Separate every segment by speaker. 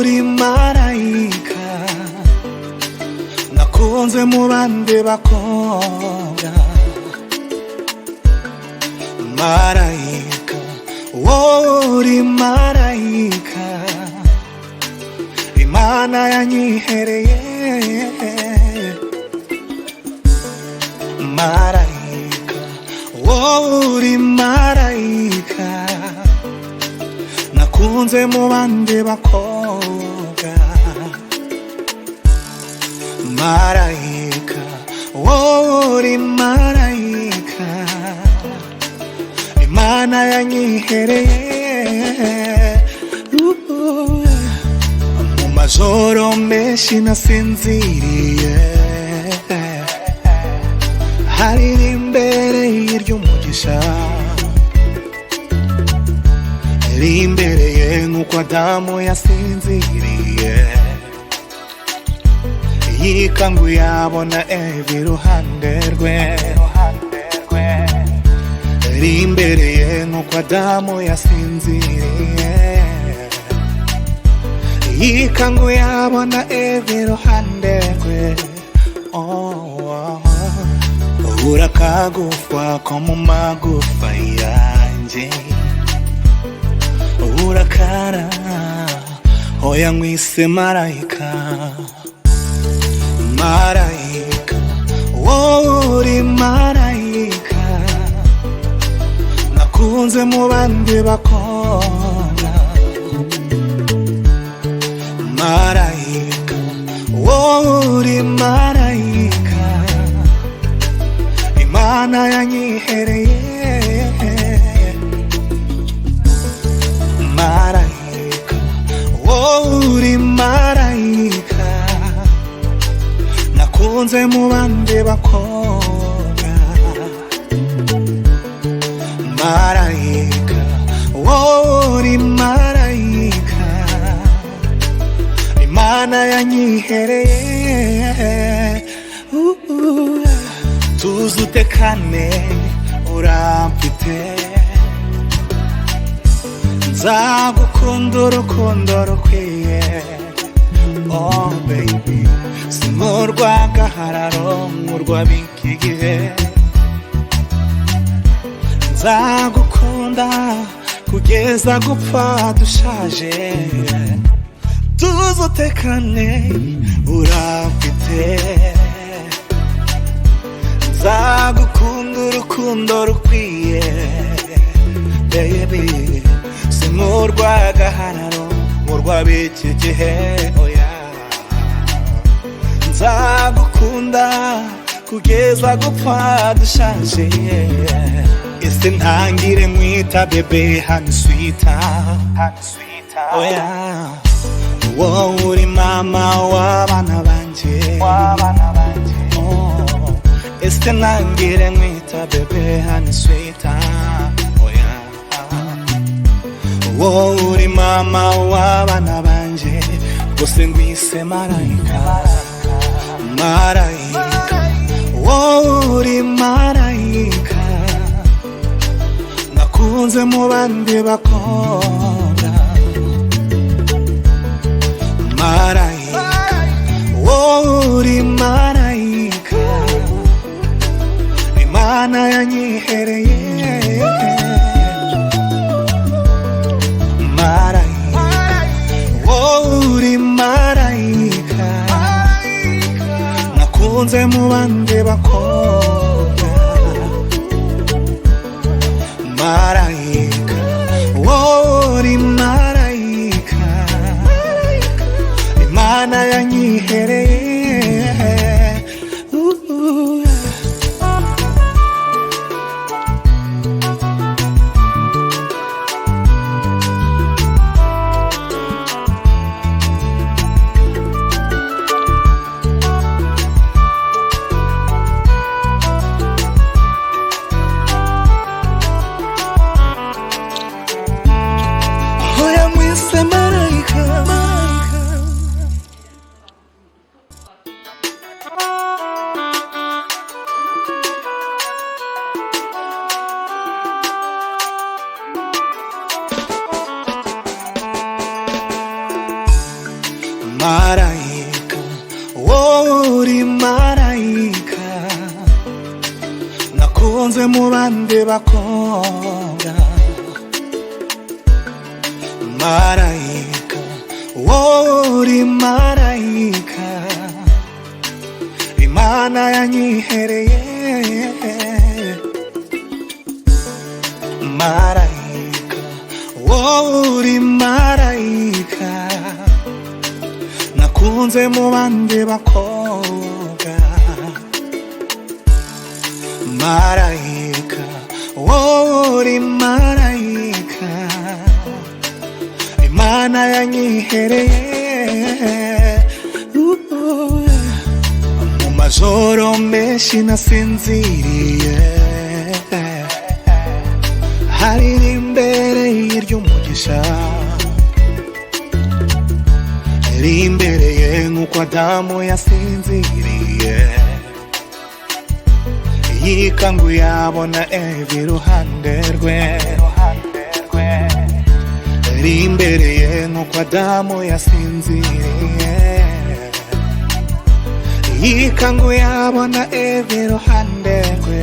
Speaker 1: uri marayika nakunze mu bandi bakobwa. Marayika, uri marayika Imana yanyihereye. Marayika, uri marayika nakunze mu bandi bakobwa. Marayika, uri marayika Imana yanyihereye. Mu majoro menshi nasinziriye hariri imbere y'umugisha, rimbereye nk'uko Adamu yasinziriye, yikanguye abona Eva iruhande rwe. Rimbereye nk'uko Adamu yasinziriye, yikanguye abona Eva iruhande rwe. Urakagufa ko mu magufa yanjye, urakara hoya nkwise marayika. Marayika, uri marayika nakunze mu bandi bakobwa. Marayika, uri marayika Imana yanyihereye. Marayika, uri marayika nakunze mu bandi bakobwa. Marayika, uri marayika Imana yanyihereye. Tuzi utekane uramfite, nzagukunda urukundo rukwiye. Oh baby, si nk'urw'agahararo nk'urw'ab'iki gihe, nzagukunda kugeza gupfa dushaje. Tuzi utekane uramfite, nzagukunda urukundo rukwiye. Baby, si nk'urw'agahararo nk'urw'ab'iki gihe, oya. Nzagukunda kugeza gupfa dushaje. Ese ntangire nkwita bebe honey sweetheart, oya. Wowe uri mama w'abana banje, ese ntangire nkwita bebe honey sweetheart, oya. Wowe uri mama w'abana banje bose ngwise marayika. Marayika, uri marayika nakunze mu bandi bakobwa. Marayika, uri marayika Imana yanyihereye. Marayika, uri marayika nakunze mu bandi bakobwa. Marayika, uri marayika Imana yanyihereye. marayika, wowe uri marayika, nakunze mu bandi bakobwa. Marayika, wowe uri marayika, Imana yanyihereye. Marayika, wowe uri marayika, nakunze mu bandi bakobwa. Marayika, wowe uri marayika, Imana yanyihereye. Mu majoro menshi nasinziriye, hari imbere y'umugisha, rimbereye nk'uko Adamu yasinziriye, yikanguye abona Eva iruhande rwe. Rimbereye nk'uko Adamu yasinziriye, yikanguye abona Eva iruhande rwe.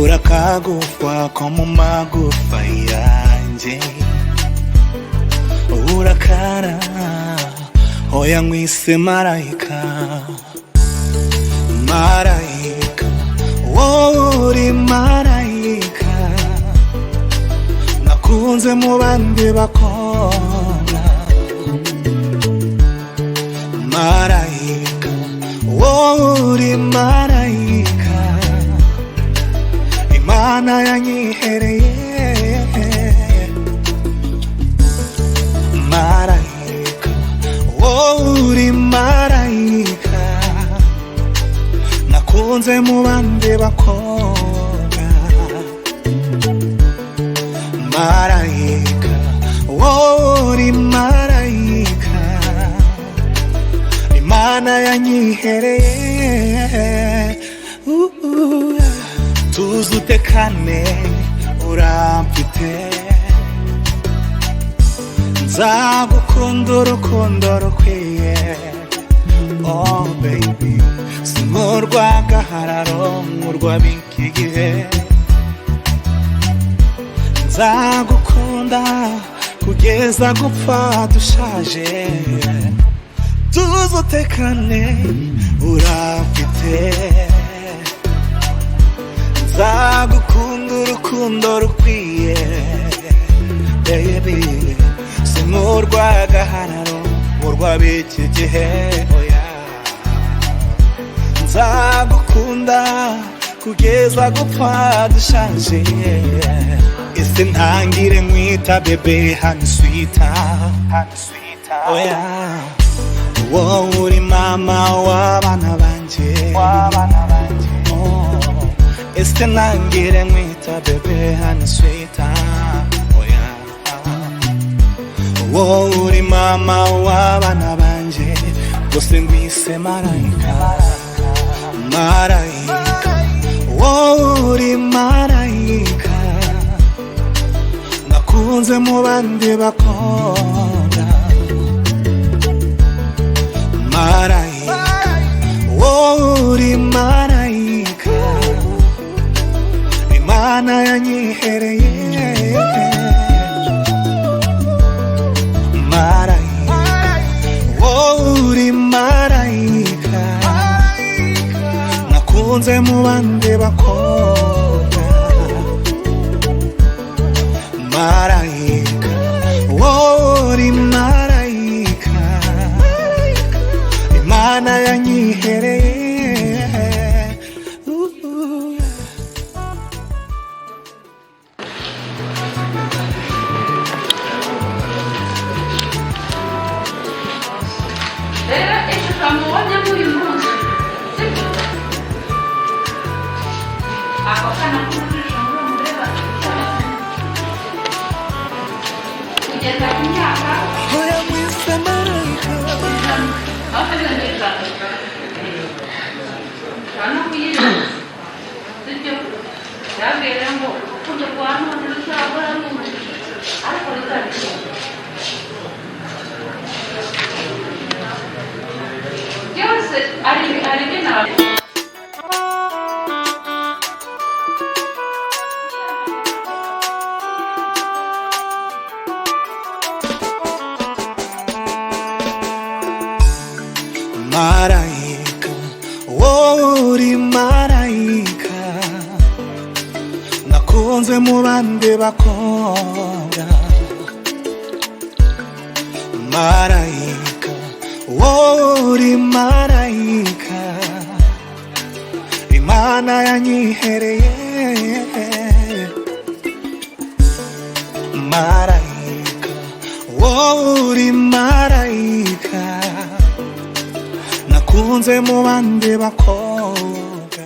Speaker 1: Urakagufa ko mu magufa yanjye, urakara hoya nkwise marayika. Marayika, wowe uri marayika, nakunze mu bandi bakobwa. Marayika, wowe uri marayika, Imana yanyihereye. Marayika, wowe uri marayika, nakunze mu bandi bakobwa. Marayika, wowe uri marayika, Imana yanyihereye. Tuzi utekane uramfite, nzagukunda urukundo rukwiye. Oh baby, si nk'urw'agahararo nk'urw'ab'iki gihe, nzagukunda kugeza gupfa dushaje. Tuzi utekane uramfite, nzagukunda urukundo rukwiye. Baby, si nk'urw'agahararo nk'urw'ab'iki gihe, oya. Nzagukunda kugeza gupfa dushaje. Ese ntangire nkwita bebe honey sweetheart, oya. Wowe uri mama w'abana banje, ese ntangire nkwita bebe honey sweetheart, oya. Wowe uri mama w'abana banje, gusa ngwise marayika. Marayika, wowe uri marayika, nakunze mu bandi bakobwa. Marayika, wowe uri marayika, Imana yanyihereye. Marayika, wowe uri marayika, nakunze mu bandi bakobwa. Marayika, wowe uri marayika, Imana yanyihereye. Hoya nkwise marayika. marayika, wowe uri marayika, nakunze mu bandi bakobwa. Marayika, wowe uri marayika, Imana yanyihereye. Marayika, wowe uri marayika, nakunze mu bandi bakobwa.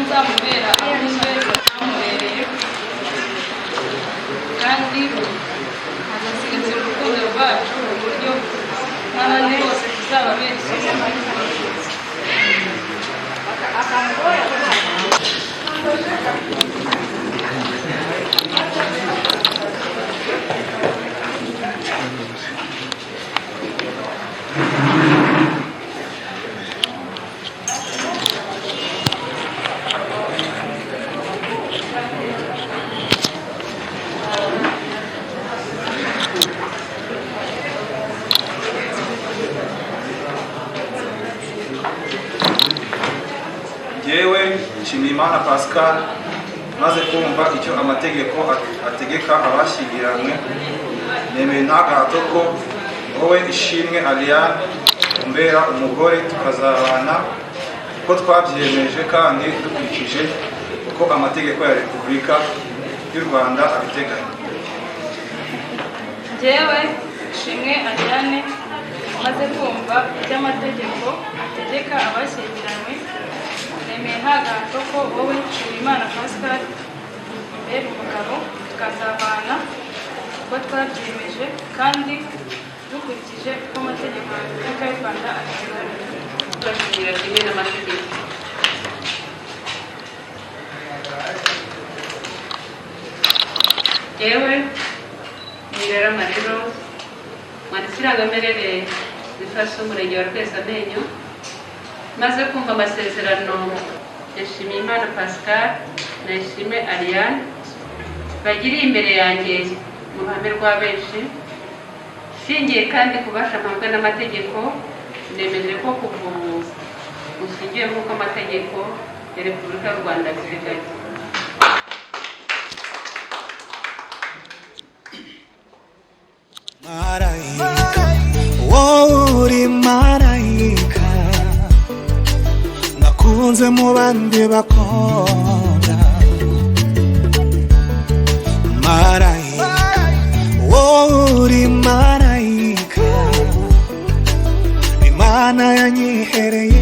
Speaker 2: nzamubera ahuzwe amubereye kandi agasigasira urukundo rwacu mu buryo n'abandi bose tuzababera isomo muri Kristo.
Speaker 3: Yewe Nshimiyimana Pascal, maze kumva icyo amategeko ategeka abashyingiranywe, nemeye nta gahato ko wowe Ishimwe Ariane umbera umugore tukazabana uko twabyiyemeje kandi dukurikije uko amategeko ya Repubulika y'u Rwanda abiteganya.
Speaker 2: Yewe Ishimwe Ariane, maze kumva icyo amategeko ategeka abashyingiranywe, nemeye nta gahato ko wowe Nshimiyimana Pascal umbera umugabo tukazabana uko twabyiyemeje kandi dukurikije uko amategeko ya Repubulika y'u Rwanda abiteganya.
Speaker 4: Turashingira kimwe n'amategeko. Yewe Nirera Marero, mwanditsi irangamimerere zifasha umurenge wa Rwezamenyo, maze kumva amasezerano ya Nshimiyimana Pascal na Ishimwe Ariane bagiriye imbere yanjye mu ruhame rwa benshi, shingiye kandi kubasha mpabwa n'amategeko, nemeje ko kuva ubu mushingiye nk'uko amategeko ya Repubulika y'u Rwanda abiteganya.
Speaker 1: Marayika, wowe uri marayika, nakunze mu bandi bakobwa. Marayika, wowe uri marayika, Imana yanyihereye.